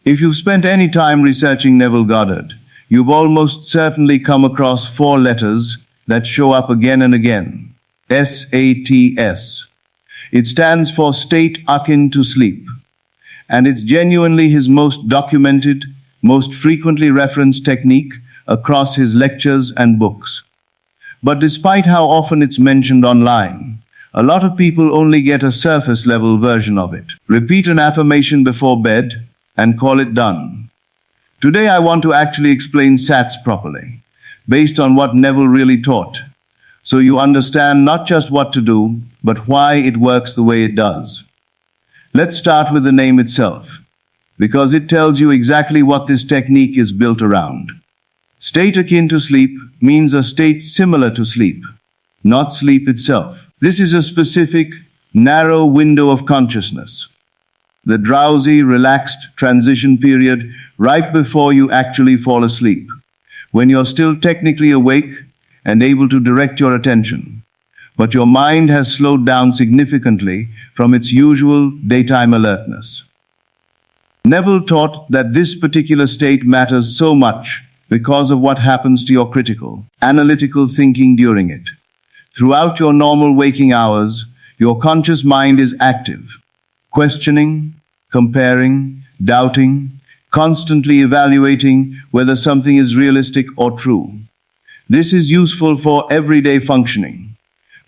If you've spent any time researching Neville Goddard, you've almost certainly come across four letters that show up again and again. SATS. It stands for State Akin To Sleep, and it's genuinely his most documented, most frequently referenced technique across his lectures and books. But despite how often it's mentioned online, a lot of people only get a surface-level version of it. Repeat an affirmation before bed and call it done. Today I want to actually explain SATS properly, based on what Neville really taught, so you understand not just what to do, but why it works the way it does. Let's start with the name itself, because it tells you exactly what this technique is built around. State akin to sleep means a state similar to sleep, not sleep itself. This is a specific, narrow window of consciousness. The drowsy, relaxed transition period right before you actually fall asleep, when you're still technically awake and able to direct your attention, but your mind has slowed down significantly from its usual daytime alertness. Neville taught that this particular state matters so much because of what happens to your critical, analytical thinking during it. Throughout your normal waking hours, your conscious mind is active, questioning, comparing, doubting, constantly evaluating whether something is realistic or true. This is useful for everyday functioning,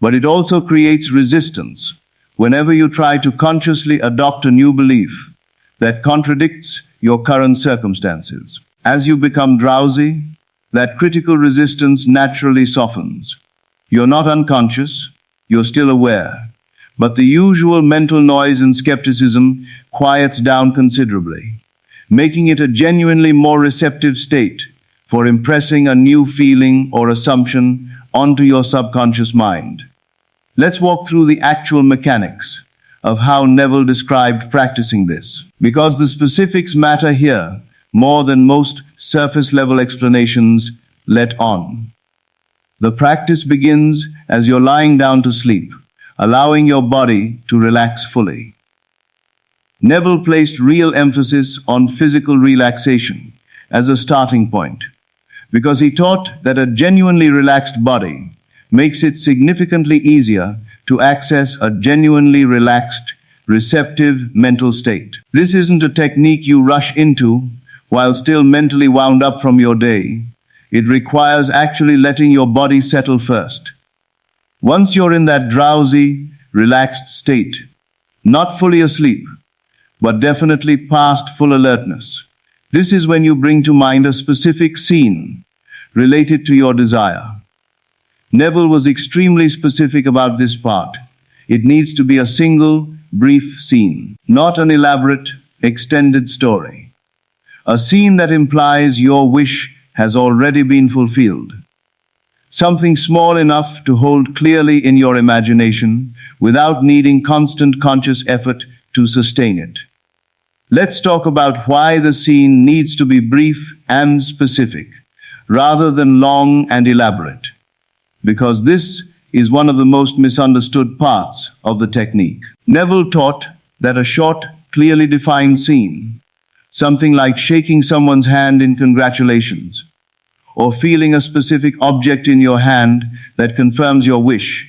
but it also creates resistance whenever you try to consciously adopt a new belief that contradicts your current circumstances. As you become drowsy, that critical resistance naturally softens. You're not unconscious, you're still aware, but the usual mental noise and skepticism quiets down considerably, making it a genuinely more receptive state for impressing a new feeling or assumption onto your subconscious mind. Let's walk through the actual mechanics of how Neville described practicing this, because the specifics matter here more than most surface-level explanations let on. The practice begins as you're lying down to sleep, allowing your body to relax fully. Neville placed real emphasis on physical relaxation as a starting point, because he taught that a genuinely relaxed body makes it significantly easier to access a genuinely relaxed, receptive mental state. This isn't a technique you rush into while still mentally wound up from your day. It requires actually letting your body settle first. Once you're in that drowsy, relaxed state, not fully asleep, but definitely past full alertness, this is when you bring to mind a specific scene related to your desire. Neville was extremely specific about this part. It needs to be a single, brief scene, not an elaborate, extended story. A scene that implies your wish has already been fulfilled. Something small enough to hold clearly in your imagination without needing constant conscious effort to sustain it. Let's talk about why the scene needs to be brief and specific, rather than long and elaborate, because this is one of the most misunderstood parts of the technique. Neville taught that a short, clearly defined scene, something like shaking someone's hand in congratulations, or feeling a specific object in your hand that confirms your wish,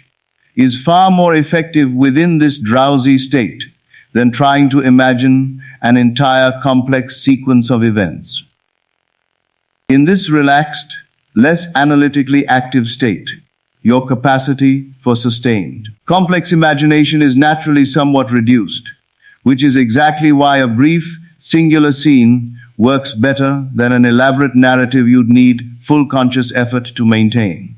is far more effective within this drowsy state than trying to imagine an entire complex sequence of events. In this relaxed, less analytically active state, your capacity for sustained, complex imagination is naturally somewhat reduced, which is exactly why a brief, singular scene works better than an elaborate narrative you'd need full conscious effort to maintain.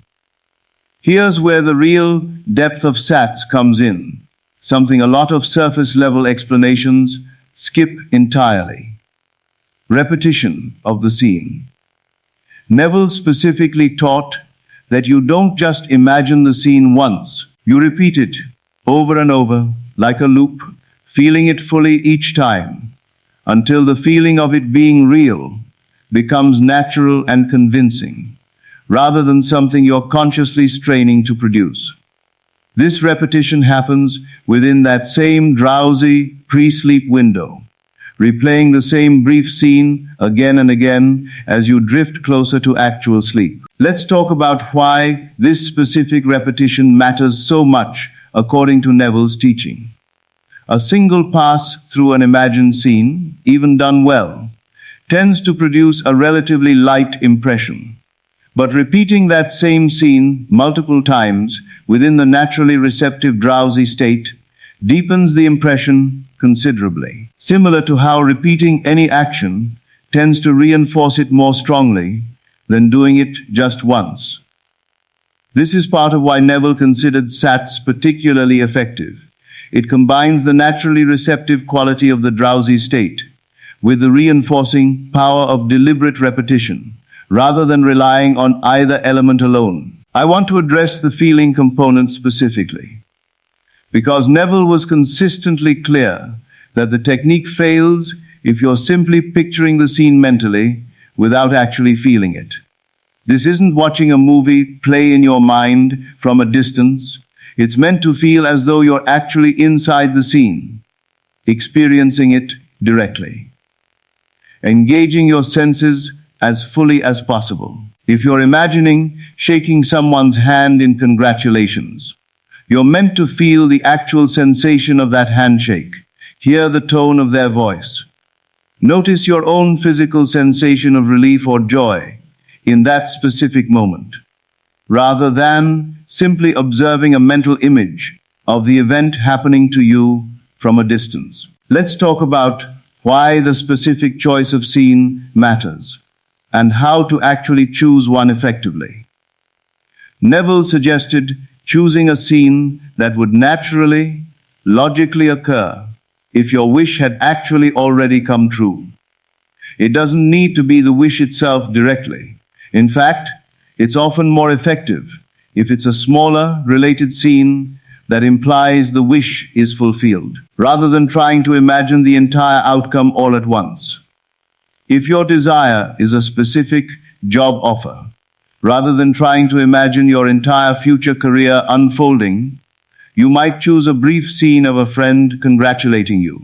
Here's where the real depth of SATS comes in, something a lot of surface-level explanations skip entirely. Repetition of the scene. Neville specifically taught that you don't just imagine the scene once, you repeat it over and over, like a loop, feeling it fully each time, until the feeling of it being real becomes natural and convincing, rather than something you're consciously straining to produce. This repetition happens within that same drowsy, pre-sleep window, replaying the same brief scene again and again as you drift closer to actual sleep. Let's talk about why this specific repetition matters so much according to Neville's teaching. A single pass through an imagined scene, even done well, tends to produce a relatively light impression. But repeating that same scene multiple times within the naturally receptive drowsy state deepens the impression considerably. Similar to how repeating any action tends to reinforce it more strongly than doing it just once. This is part of why Neville considered SATS particularly effective. It combines the naturally receptive quality of the drowsy state with the reinforcing power of deliberate repetition, rather than relying on either element alone. I want to address the feeling component specifically, because Neville was consistently clear that the technique fails if you're simply picturing the scene mentally without actually feeling it. This isn't watching a movie play in your mind from a distance. It's meant to feel as though you're actually inside the scene, experiencing it directly, engaging your senses as fully as possible. If you're imagining shaking someone's hand in congratulations, you're meant to feel the actual sensation of that handshake, hear the tone of their voice. Notice your own physical sensation of relief or joy in that specific moment, rather than simply observing a mental image of the event happening to you from a distance. Let's talk about why the specific choice of scene matters and how to actually choose one effectively. Neville suggested choosing a scene that would naturally, logically occur if your wish had actually already come true. It doesn't need to be the wish itself directly. In fact, it's often more effective if it's a smaller, related scene that implies the wish is fulfilled, rather than trying to imagine the entire outcome all at once. If your desire is a specific job offer, rather than trying to imagine your entire future career unfolding, you might choose a brief scene of a friend congratulating you,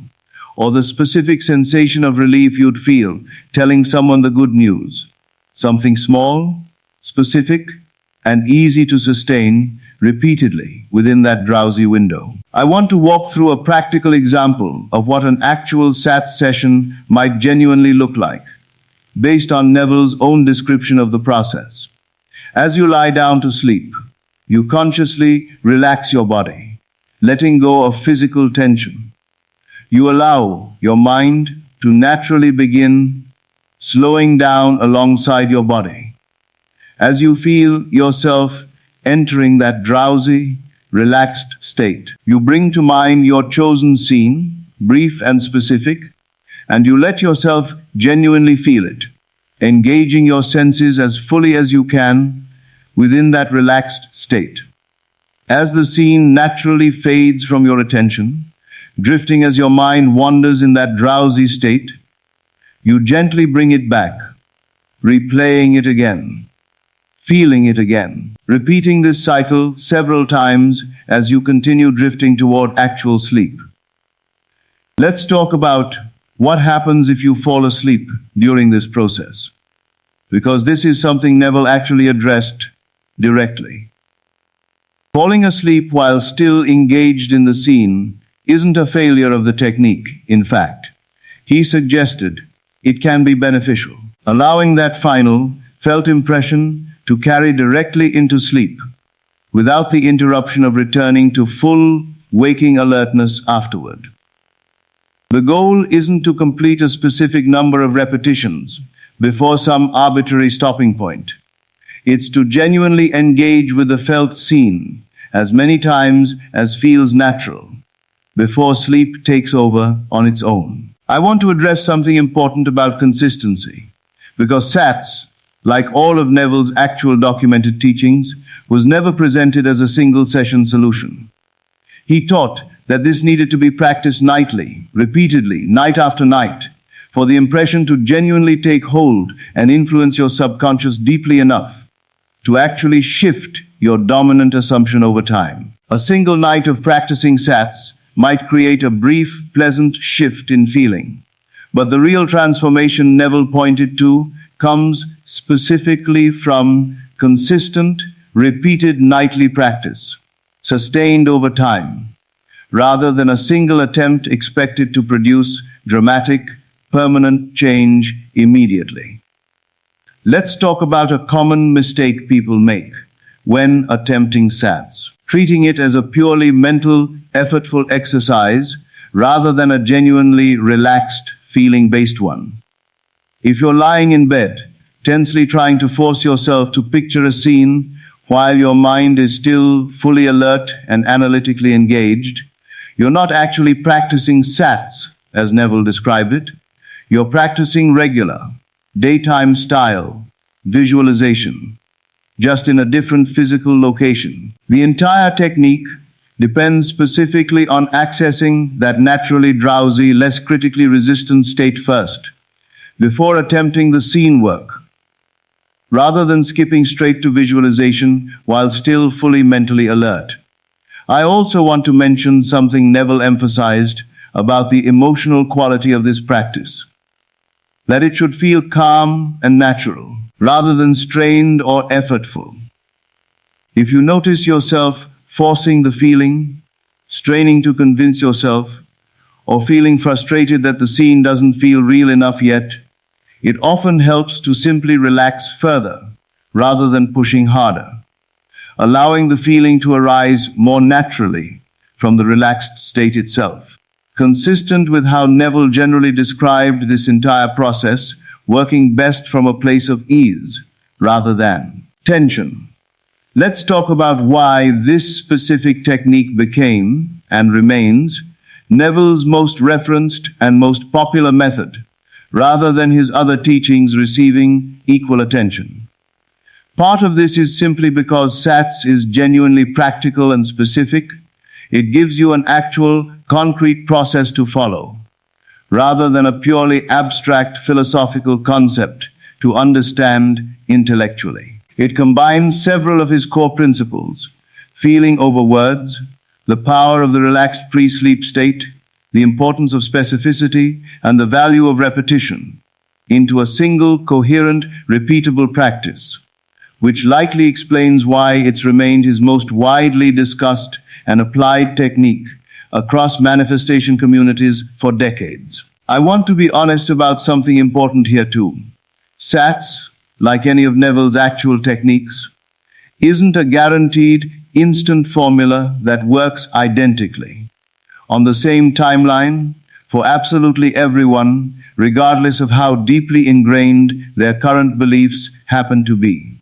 or the specific sensation of relief you'd feel telling someone the good news. Something small, specific, and easy to sustain repeatedly within that drowsy window. I want to walk through a practical example of what an actual SATS session might genuinely look like, based on Neville's own description of the process. As you lie down to sleep, you consciously relax your body, letting go of physical tension. You allow your mind to naturally begin slowing down alongside your body. As you feel yourself entering that drowsy, relaxed state, you bring to mind your chosen scene, brief and specific, and you let yourself genuinely feel it, engaging your senses as fully as you can within that relaxed state. As the scene naturally fades from your attention, drifting as your mind wanders in that drowsy state, you gently bring it back, replaying it again, feeling it again, repeating this cycle several times as you continue drifting toward actual sleep. Let's talk about what happens if you fall asleep during this process, because this is something Neville actually addressed directly. Falling asleep while still engaged in the scene isn't a failure of the technique. In fact, he suggested it can be beneficial, allowing that final, felt impression to carry directly into sleep, without the interruption of returning to full, waking alertness afterward. The goal isn't to complete a specific number of repetitions before some arbitrary stopping point. It's to genuinely engage with the felt scene as many times as feels natural, before sleep takes over on its own. I want to address something important about consistency, because SATS, like all of Neville's actual documented teachings, was never presented as a single session solution. He taught that this needed to be practiced nightly, repeatedly, night after night, for the impression to genuinely take hold and influence your subconscious deeply enough to actually shift your dominant assumption over time. A single night of practicing SATS might create a brief, pleasant shift in feeling, But the real transformation Neville pointed to comes specifically from consistent, repeated nightly practice, sustained over time, rather than a single attempt expected to produce dramatic, permanent change immediately. Let's talk about a common mistake people make when attempting SATS, treating it as a purely mental, effortful exercise rather than a genuinely relaxed, feeling-based one. If you're lying in bed, tensely trying to force yourself to picture a scene while your mind is still fully alert and analytically engaged, you're not actually practicing SATS, as Neville described it. You're practicing regular, daytime style visualization, just in a different physical location. The entire technique depends specifically on accessing that naturally drowsy, less critically resistant state first, before attempting the scene work, rather than skipping straight to visualization while still fully mentally alert. I also want to mention something Neville emphasized about the emotional quality of this practice, that it should feel calm and natural, rather than strained or effortful. If you notice yourself forcing the feeling, straining to convince yourself, or feeling frustrated that the scene doesn't feel real enough yet, it often helps to simply relax further, rather than pushing harder, allowing the feeling to arise more naturally from the relaxed state itself. Consistent with how Neville generally described this entire process, working best from a place of ease rather than tension. Let's talk about why this specific technique became, and remains, Neville's most referenced and most popular method, rather than his other teachings receiving equal attention. Part of this is simply because SATS is genuinely practical and specific. It gives you an actual, concrete process to follow, rather than a purely abstract philosophical concept to understand intellectually. It combines several of his core principles: feeling over words, the power of the relaxed pre-sleep state, the importance of specificity, and the value of repetition, into a single, coherent, repeatable practice, which likely explains why it's remained his most widely discussed and applied technique across manifestation communities for decades. I want to be honest about something important here too. SATS, like any of Neville's actual techniques, isn't a guaranteed, instant formula that works identically, on the same timeline, for absolutely everyone, regardless of how deeply ingrained their current beliefs happen to be.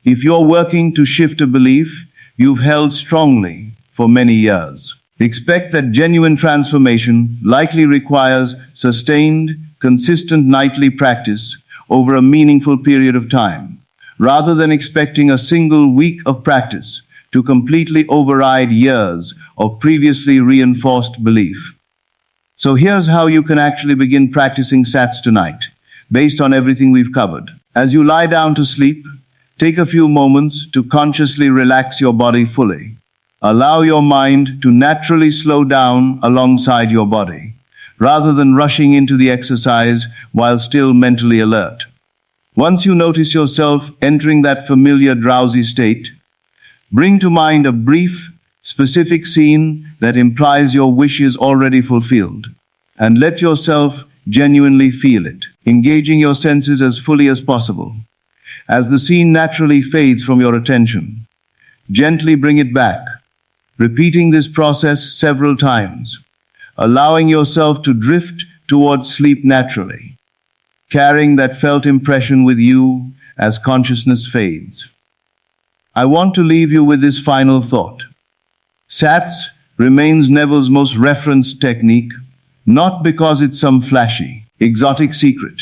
If you're working to shift a belief you've held strongly for many years, expect that genuine transformation likely requires sustained, consistent nightly practice over a meaningful period of time, rather than expecting a single week of practice to completely override years of previously reinforced belief. So here's how you can actually begin practicing SATS tonight, based on everything we've covered. As you lie down to sleep, take a few moments to consciously relax your body fully. Allow your mind to naturally slow down alongside your body, rather than rushing into the exercise while still mentally alert. Once you notice yourself entering that familiar drowsy state, bring to mind a brief, specific scene that implies your wish is already fulfilled, and let yourself genuinely feel it, engaging your senses as fully as possible. As the scene naturally fades from your attention, gently bring it back, repeating this process several times, allowing yourself to drift towards sleep naturally, carrying that felt impression with you as consciousness fades. I want to leave you with this final thought. SATS remains Neville's most referenced technique, not because it's some flashy, exotic secret,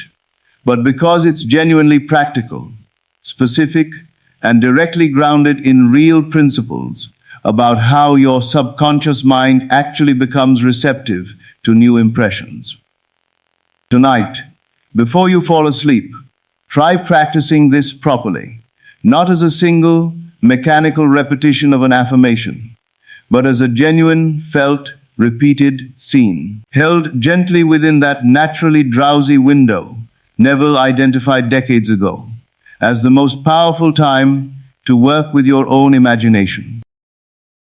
but because it's genuinely practical, specific, and directly grounded in real principles about how your subconscious mind actually becomes receptive to new impressions. Tonight, before you fall asleep, try practicing this properly, not as a single, mechanical repetition of an affirmation, but as a genuine, felt, repeated, seen. Held gently within that naturally drowsy window, Neville identified decades ago as the most powerful time to work with your own imagination.